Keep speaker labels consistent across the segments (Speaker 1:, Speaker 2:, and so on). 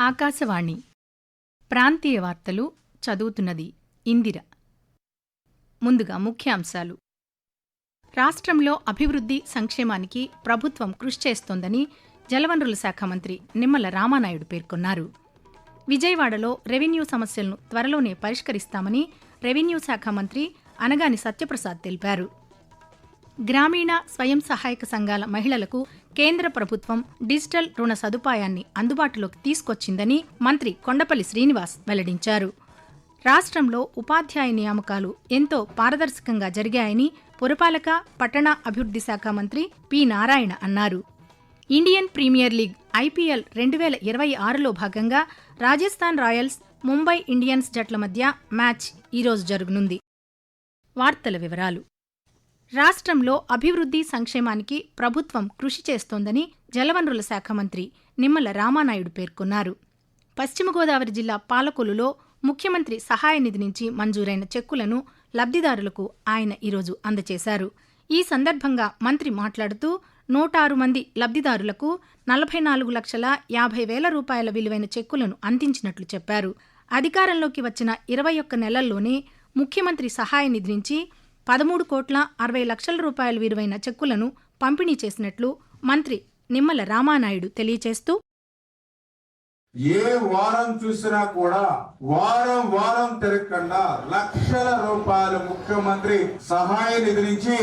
Speaker 1: ఆకాశవాణి ప్రాంతీయ వార్తలు చదువుతున్నది ఇందిర. ముందుగా ముఖ్యాంశాలు. రాష్ట్రంలో అభివృద్ధి సంక్షేమానికి ప్రభుత్వం కృషి చేస్తోందని జలవనరుల శాఖ మంత్రి నిమ్మల రామానాయుడు పేర్కొన్నారు. విజయవాడలో రెవెన్యూ సమస్యలను త్వరలోనే పరిష్కరిస్తామని రెవెన్యూ శాఖ మంత్రి అనగాని సత్యప్రసాద్ తెలిపారు. గ్రామీణ స్వయం సహాయక సంఘాల మహిళలకు కేంద్ర ప్రభుత్వం డిజిటల్ రుణ సదుపాయాన్ని అందుబాటులోకి తీసుకొచ్చిందని మంత్రి కొండపల్లి శ్రీనివాస్ వెల్లడించారు. రాష్ట్రంలో ఉపాధ్యాయ నియామకాలు ఎంతో పారదర్శకంగా జరిగాయని పురపాలక పట్టణ అభివృద్ధి శాఖ మంత్రి పి. నారాయణ అన్నారు. ఇండియన్ ప్రీమియర్ లీగ్ ఐపీఎల్ 2026లో భాగంగా రాజస్థాన్ రాయల్స్, ముంబై ఇండియన్స్ జట్ల మధ్య మ్యాచ్ ఈరోజు జరగనుంది. వార్తల వివరాలు. రాష్ట్రంలో అభివృద్ధి సంక్షేమానికి ప్రభుత్వం కృషి చేస్తోందని జలవనరుల శాఖ మంత్రి నిమ్మల రామానాయుడు పేర్కొన్నారు. పశ్చిమ గోదావరి జిల్లా పాలకొల్లులో ముఖ్యమంత్రి సహాయ నిధి నుంచి మంజూరైన చెక్కులను లబ్ధిదారులకు ఆయన ఈరోజు అందజేశారు. ఈ సందర్భంగా మంత్రి మాట్లాడుతూ 106 మంది లబ్ధిదారులకు 44,50,000 రూపాయల విలువైన చెక్కులను అందించినట్లు చెప్పారు. అధికారంలోకి వచ్చిన 21 నెలల్లోనే ముఖ్యమంత్రి సహాయ నిధి నుంచి 13,60,00,000 రూపాయల విలువైన చెక్కులను పంపిణీ చేసినట్లు మంత్రి నిమ్మల రామానాయుడు తెలియచేస్తూ,
Speaker 2: ఏ వారం చూసినా కూడా వారం తిరగకుండా లక్షల రూపాయలు ముఖ్యమంత్రి సహాయ నిధి నుంచి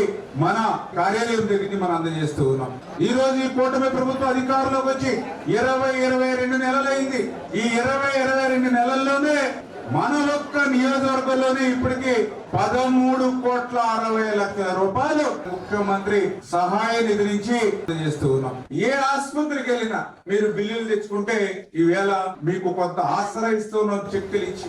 Speaker 2: మన కార్యాలయం దగ్గరికి మనం అందజేస్తూ ఉన్నాం. ఈ రోజు ఈ కూటమి ప్రభుత్వం అధికారంలోకి వచ్చి 22 నెలలైంది. ఈ 22 నెలల్లోనే మన ఒక్క నియోజకవర్గంలోనే ఇప్పటికీ 13,60,00,000 రూపాయలు ముఖ్యమంత్రి సహాయ నిధి నుంచి చేస్తూ ఉన్నాం. ఏ ఆసుపత్రికి వెళ్ళినా మీరు బిల్లులు తెచ్చుకుంటే ఈవేళ మీకు కొంత ఆశ్రయిస్తున్నాం చెక్కులు ఇచ్చి.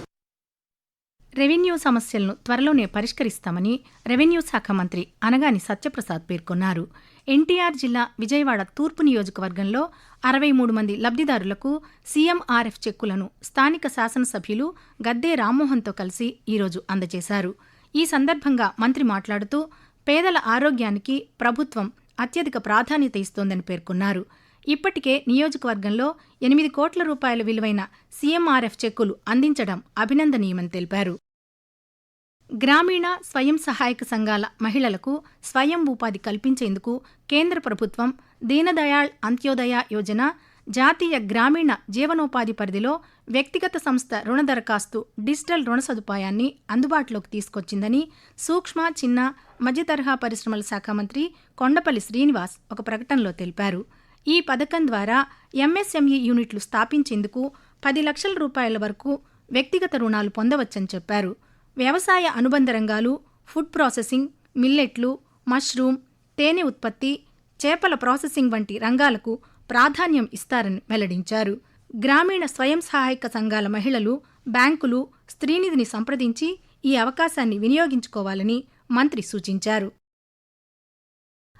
Speaker 1: రెవెన్యూ సమస్యలను త్వరలోనే పరిష్కరిస్తామని రెవెన్యూ శాఖ మంత్రి అనగాని సత్యప్రసాద్ పేర్కొన్నారు. ఎన్టీఆర్ జిల్లా విజయవాడ తూర్పు నియోజకవర్గంలో 63 మంది లబ్ధిదారులకు సీఎంఆర్ఎఫ్ చెక్కులను స్థానిక శాసనసభ్యులు గద్దే రామ్మోహన్తో కలిసి ఈరోజు అందజేశారు. ఈ సందర్భంగా మంత్రి మాట్లాడుతూ, పేదల ఆరోగ్యానికి ప్రభుత్వం అత్యధిక ప్రాధాన్యత ఇస్తోందని పేర్కొన్నారు. ఇప్పటికే నియోజకవర్గంలో 8 కోట్ల రూపాయల విలువైన సీఎంఆర్ఎఫ్ చెక్కులు అందించడం అభినందనీయమని తెలిపారు. గ్రామీణ స్వయం సహాయక సంఘాల మహిళలకు స్వయం ఉపాధి కల్పించేందుకు కేంద్ర ప్రభుత్వం దీనదయాళ్ అంత్యోదయ యోజన, జాతీయ గ్రామీణ జీవనోపాధి పరిధిలో వ్యక్తిగత సంస్థ రుణ దరఖాస్తు డిజిటల్ రుణ సదుపాయాన్ని అందుబాటులోకి తీసుకొచ్చిందని సూక్ష్మ, చిన్న, మధ్యతరహా పరిశ్రమల శాఖ మంత్రి కొండపల్లి శ్రీనివాస్ ఒక ప్రకటనలో తెలిపారు. ఈ పథకం ద్వారా ఎంఎస్ఎంఈ యూనిట్లు స్థాపించేందుకు 10 లక్షల రూపాయల వరకు వ్యక్తిగత రుణాలు పొందవచ్చని చెప్పారు. వ్యవసాయ అనుబంధ రంగాలు, ఫుడ్ ప్రాసెసింగ్, మిల్లెట్లు, మష్రూమ్, తేనె ఉత్పత్తి, చేపల ప్రాసెసింగ్ వంటి రంగాలకు ప్రాధాన్యం ఇస్తారని వెల్లడించారు. గ్రామీణ స్వయం సహాయక సంఘాల మహిళలు బ్యాంకులు, స్త్రీనిధిని సంప్రదించి ఈ అవకాశాన్ని వినియోగించుకోవాలని మంత్రి సూచించారు.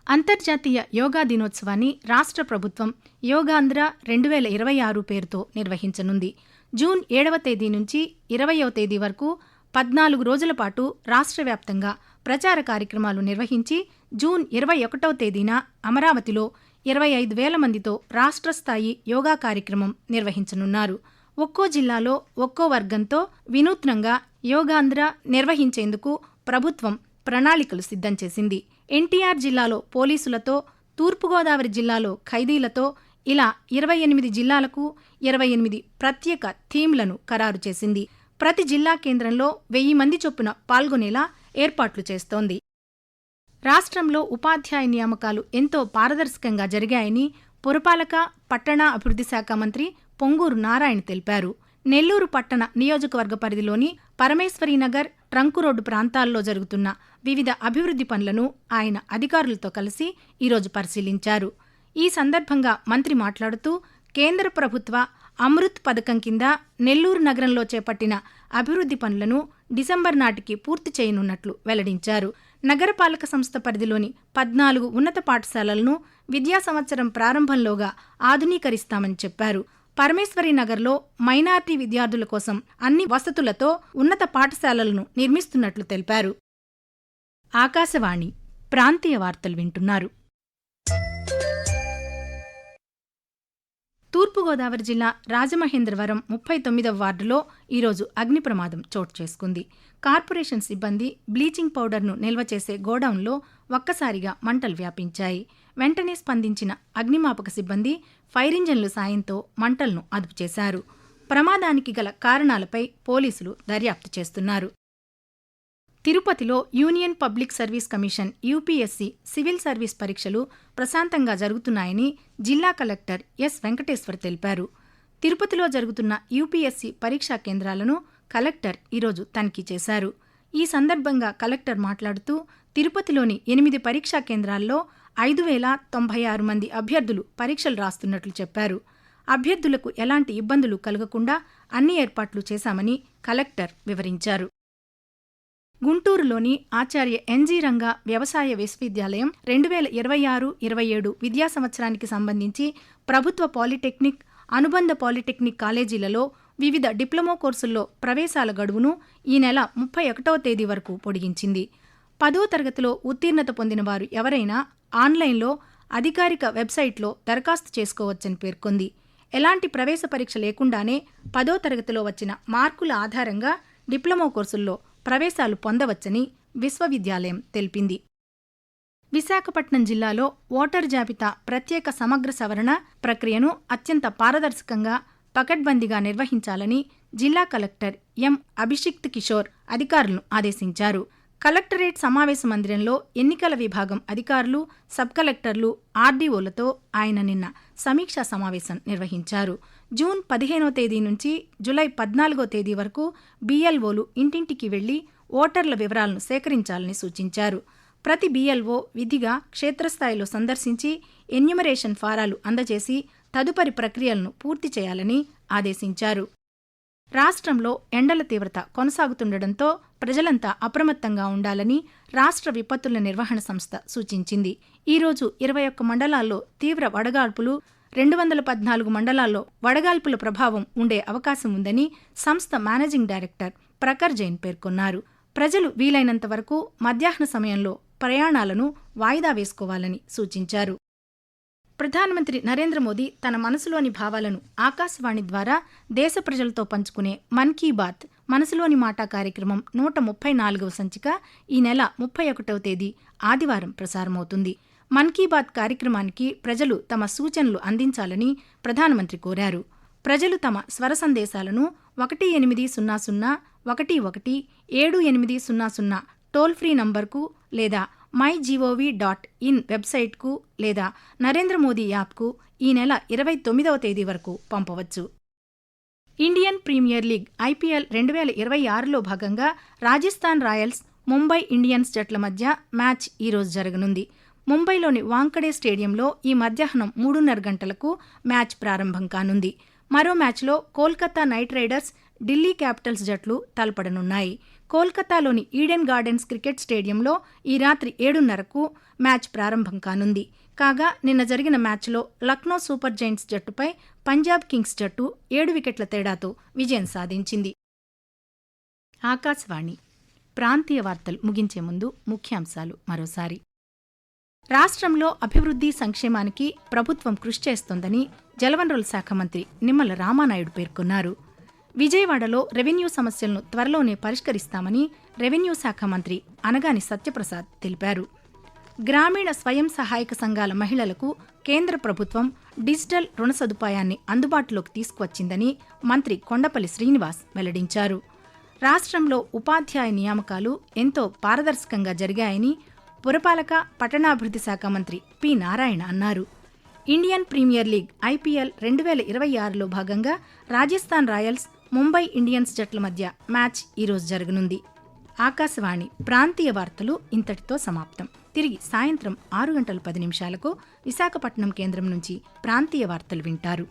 Speaker 1: అంతర్జాతీయ యోగా దినోత్సవాన్ని రాష్ట్ర ప్రభుత్వం యోగాంధ్ర 2026 పేరుతో నిర్వహించనుంది. జూన్ 7వ తేదీ నుంచి 20వ తేదీ వరకు 14 రోజుల పాటు రాష్ట్ర వ్యాప్తంగా ప్రచార కార్యక్రమాలు నిర్వహించి జూన్ 21వ తేదీన అమరావతిలో 25,000 మందితో రాష్ట్ర స్థాయి యోగా కార్యక్రమం నిర్వహించనున్నారు. ఒక్కో జిల్లాలో ఒక్కో వర్గంతో వినూత్నంగా యోగాంధ్ర నిర్వహించేందుకు ప్రభుత్వం ప్రణాళికలు సిద్ధం చేసింది. ఎన్టీఆర్ జిల్లాలో పోలీసులతో, తూర్పుగోదావరి జిల్లాలో ఖైదీలతో ఇలా 28 జిల్లాలకు 28 ప్రత్యేక థీమ్లను ఖరారు చేసింది. ప్రతి జిల్లా కేంద్రంలో 1000 మంది చొప్పున పాల్గొనేలా ఏర్పాట్లు చేస్తోంది. రాష్ట్రంలో ఉపాధ్యాయ నియామకాలు ఎంతో పారదర్శకంగా జరిగాయని పురపాలక పట్టణ అభివృద్ధి శాఖ మంత్రి పొంగూరు నారాయణ తెలిపారు. నెల్లూరు పట్టణ నియోజకవర్గ పరిధిలోని పరమేశ్వరీనగర్, ట్రంకు రోడ్డు ప్రాంతాల్లో జరుగుతున్న వివిధ అభివృద్ధి పనులను ఆయన అధికారులతో కలిసి ఈరోజు పరిశీలించారు. ఈ సందర్భంగా మంత్రి మాట్లాడుతూ, కేంద్ర ప్రభుత్వ అమృత్ పథకం కింద నెల్లూరు నగరంలో చేపట్టిన అభివృద్ధి పనులను డిసెంబర్ నాటికి పూర్తి చేయనున్నట్లు వెల్లడించారు. నగరపాలక సంస్థ పరిధిలోని 14 ఉన్నత పాఠశాలలను విద్యా సంవత్సరం ప్రారంభంలోగా ఆధునీకరిస్తామని చెప్పారు. పరమేశ్వరీనగర్లో మైనార్టీ విద్యార్థుల కోసం అన్ని వసతులతో ఉన్నత పాఠశాలలను నిర్మిస్తున్నట్లు తెలిపారు. ఆకాశవాణి ప్రాంతీయ వార్తలు వింటున్నారు. తూర్పుగోదావరి జిల్లా రాజమహేంద్రవరం 39వ వార్డులో ఈరోజు అగ్ని ప్రమాదం చోటు చేసుకుంది. కార్పొరేషన్ సిబ్బంది బ్లీచింగ్ పౌడర్ను నిల్వ చేసే గోడౌన్లో ఒక్కసారిగా మంటలు వ్యాపించాయి. వెంటనే స్పందించిన అగ్నిమాపక సిబ్బంది ఫైర్ ఇంజన్ల సాయంతో మంటలను అదుపు చేశారు. ప్రమాదానికి గల కారణాలపై పోలీసులు దర్యాప్తు చేస్తున్నారు. తిరుపతిలో union public service commission UPSC civil service పరీక్షలు ప్రశాంతంగా జరుగుతున్నాయని జిల్లా కలెక్టర్ ఎస్ వెంకటేశ్వర్ తెలిపారు. తిరుపతిలో జరుగుతున్న యూపీఎస్సీ పరీక్షా కేంద్రాలను కలెక్టర్ ఈరోజు తనిఖీ చేశారు. ఈ సందర్భంగా కలెక్టర్ మాట్లాడుతూ తిరుపతిలోని 8 పరీక్షా కేంద్రాల్లో 5,096 మంది అభ్యర్థులు పరీక్షలు రాస్తున్నట్లు చెప్పారు. అభ్యర్థులకు ఎలాంటి ఇబ్బందులు కలగకుండా అన్ని ఏర్పాట్లు చేశామని కలెక్టర్ వివరించారు. గుంటూరులోని ఆచార్య ఎన్జీ రంగా వ్యవసాయ విశ్వవిద్యాలయం 2026-27 విద్యా సంవత్సరానికి సంబంధించి ప్రభుత్వ పాలిటెక్నిక్, అనుబంధ పాలిటెక్నిక్ కాలేజీలలో వివిధ డిప్లొమా కోర్సుల్లో ప్రవేశాల గడువును ఈ నెల 31వ తేదీ వరకు పొడిగించింది. 10వ తరగతిలో ఉత్తీర్ణత పొందిన వారు ఎవరైనా ఆన్లైన్లో అధికారిక వెబ్సైట్లో దరఖాస్తు చేసుకోవచ్చని పేర్కొంది. ఎలాంటి ప్రవేశ పరీక్ష లేకుండానే 10వ తరగతిలో వచ్చిన మార్కుల ఆధారంగా డిప్లొమా కోర్సుల్లో ప్రవేశాలు పొందవచ్చని విశ్వవిద్యాలయం తెలిపింది. విశాఖపట్నం జిల్లాలో ఓటరు జాబితా ప్రత్యేక సమగ్ర సవరణ ప్రక్రియను అత్యంత పారదర్శకంగా, పకడ్బందీగా నిర్వహించాలని జిల్లా కలెక్టర్ ఎం అభిషిక్త్ కిషోర్ అధికారులను ఆదేశించారు. కలెక్టరేట్ సమావేశ మందిరంలో ఎన్నికల విభాగం అధికారులు, సబ్ కలెక్టర్లు, ఆర్డీఓలతో ఆయన నిన్న సమీక్షా సమావేశం నిర్వహించారు. జూన్ 15వ తేదీ నుంచి జూలై 14వ తేదీ వరకు బీఎల్ఓలు ఇంటింటికి వెళ్లి ఓటర్ల వివరాలను సేకరించాలని సూచించారు. ప్రతి బీఎల్ఓ విధిగా క్షేత్రస్థాయిలో సందర్శించి ఎన్యూమరేషన్ ఫారాలు అందజేసి తదుపరి ప్రక్రియలను పూర్తి చేయాలని ఆదేశించారు. రాష్ట్రంలో ఎండల తీవ్రత కొనసాగుతుండటంతో ప్రజలంతా అప్రమత్తంగా ఉండాలని రాష్ట్ర విపత్తుల నిర్వహణ సంస్థ సూచించింది. ఈరోజు 21 మండలాల్లో తీవ్ర వడగాల్పులు, 214 మండలాల్లో వడగాల్పుల ప్రభావం ఉండే అవకాశం ఉందని సంస్థ మేనేజింగ్ డైరెక్టర్ ప్రఖర్ జైన్ పేర్కొన్నారు. ప్రజలు వీలైనంత వరకు మధ్యాహ్న సమయంలో ప్రయాణాలను వాయిదా వేసుకోవాలని సూచించారు. ప్రధానమంత్రి నరేంద్ర మోదీ తన మనసులోని భావాలను ఆకాశవాణి ద్వారా దేశ ప్రజలతో పంచుకునే మన్ కీ బాత్ మనసులోని మాట కార్యక్రమం 134వ సంచిక ఈ నెల 31వ తేదీ ఆదివారం ప్రసారమవుతుంది. మన్ కీ బాత్ కార్యక్రమానికి ప్రజలు తమ సూచనలు అందించాలని ప్రధానమంత్రి కోరారు. ప్రజలు తమ స్వర సందేశాలను 1800-11-7800 టోల్ ఫ్రీ నంబర్కు లేదా mygov.in వెబ్సైట్కు లేదా నరేంద్ర మోదీ యాప్కు ఈ నెల 29వ తేదీ వరకు పంపవచ్చు. ఇండియన్ ప్రీమియర్ లీగ్ ఐపీఎల్ 2026లో భాగంగా రాజస్థాన్ రాయల్స్, ముంబై ఇండియన్స్ జట్ల మధ్య మ్యాచ్ ఈరోజు జరగనుంది. ముంబైలోని వాంకడే స్టేడియంలో ఈ మధ్యాహ్నం 3:30 గంటలకు మ్యాచ్ ప్రారంభం కానుంది. మరో మ్యాచ్లో Kolkata night riders, Delhi Capitals జట్లు తలపడనున్నాయి. కోల్కతాలోని ఈడెన్ గార్డెన్స్ క్రికెట్ స్టేడియంలో ఈ రాత్రి 7:30కు మ్యాచ్ ప్రారంభం కానుంది. కాగా నిన్న జరిగిన మ్యాచ్లో లక్నో సూపర్ జైంట్స్ జట్టుపై పంజాబ్ కింగ్స్ జట్టు 7 వికెట్ల తేడాతో విజయం సాధించింది. ఆకాశవాణి ప్రాంతీయ వార్తలు ముగించే ముందు ముఖ్యాంశాలు మరోసారి. రాష్ట్రంలో అభివృద్ధి, సంక్షేమానికి ప్రభుత్వం కృషి చేస్తోందని జలవనరుల శాఖ మంత్రి నిమ్మల రామానాయుడు పేర్కొన్నారు. విజయవాడలో రెవెన్యూ సమస్యలను త్వరలోనే పరిష్కరిస్తామని రెవెన్యూ శాఖ మంత్రి అనగాని సత్యప్రసాద్ తెలిపారు. గ్రామీణ స్వయం సహాయక సంఘాల మహిళలకు కేంద్ర ప్రభుత్వం డిజిటల్ రుణ సదుపాయాన్ని అందుబాటులోకి తీసుకువచ్చిందని మంత్రి కొండపల్లి శ్రీనివాస్ వెల్లడించారు. రాష్ట్రంలో ఉపాధ్యాయ నియామకాలు ఎంతో పారదర్శకంగా జరిగాయని పురపాలక, పట్టణాభివృద్ధి శాఖ మంత్రి పి. నారాయణ అన్నారు. ఇండియన్ ప్రీమియర్ లీగ్ ఐపీఎల్ 2026లో భాగంగా రాజస్థాన్ రాయల్స్, ముంబై ఇండియన్స్ జట్ల మధ్య మ్యాచ్ ఈరోజు జరగనుంది. ఆకాశవాణి ప్రాంతీయ వార్తలు ఇంతటితో సమాప్తం. తిరిగి సాయంత్రం 6:10 విశాఖపట్నం కేంద్రం నుంచి ప్రాంతీయ వార్తలు వింటారు.